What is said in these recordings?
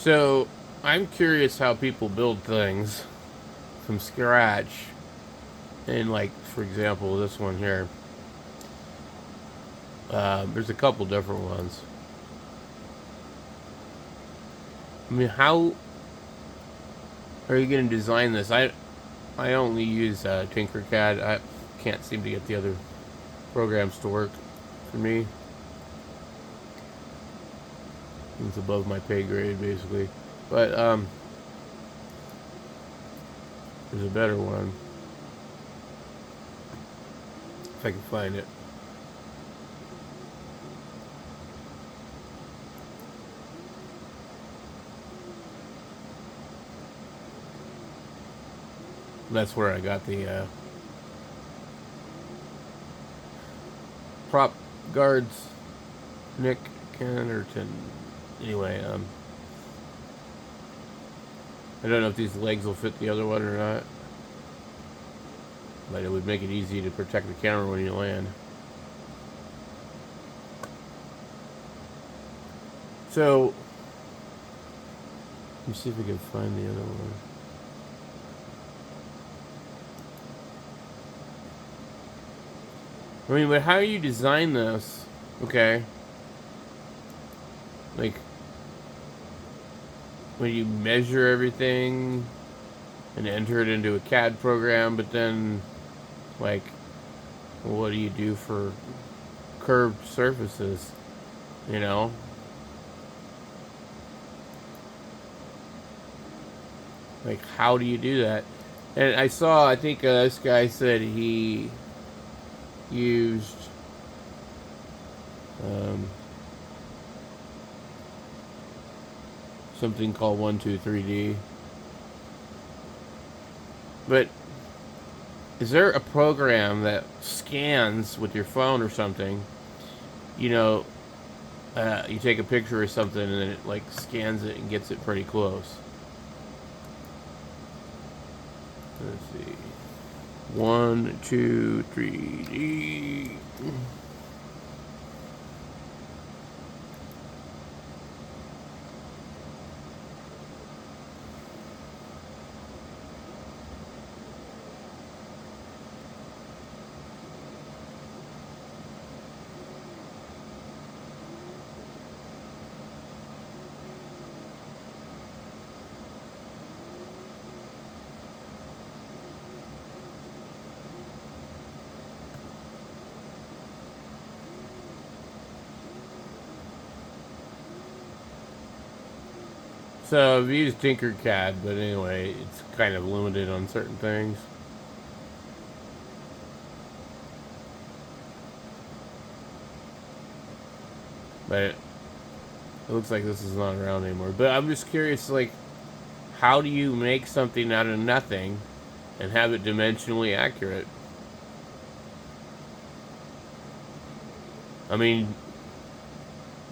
So, I'm curious how people build things from scratch. And, like, for example, this one here. There's a couple different ones. I mean, how are you going to design this? I only use Tinkercad. I can't seem to get the other programs to work for me. It's above my pay grade, basically. But there's a better one if I can find it. That's where I got the prop guards. Nick Kennerton. Anyway, I don't know if these legs will fit the other one or not, but it would make it easy to protect the camera when you land. So, let me see if we can find the other one. I mean, but how do you design this? Okay. Like, when you measure everything and enter it into a CAD program, but then, like, what do you do for curved surfaces? You know? Like, how do you do that? And I think this guy said he used um, something called 123D. But is there a program that scans with your phone or something? You know, you take a picture or something and then it like scans it and gets it pretty close. Let's see. 123D. So I've used Tinkercad, but anyway, it's kind of limited on certain things. But it looks like this is not around anymore. But I'm just curious, like, how do you make something out of nothing and have it dimensionally accurate? I mean,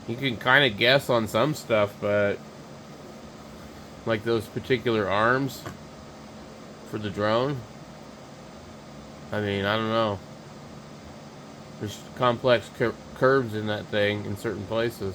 you can kind of guess on some stuff, but like those particular arms for the drone, I mean, I don't know. There's complex curves in that thing in certain places.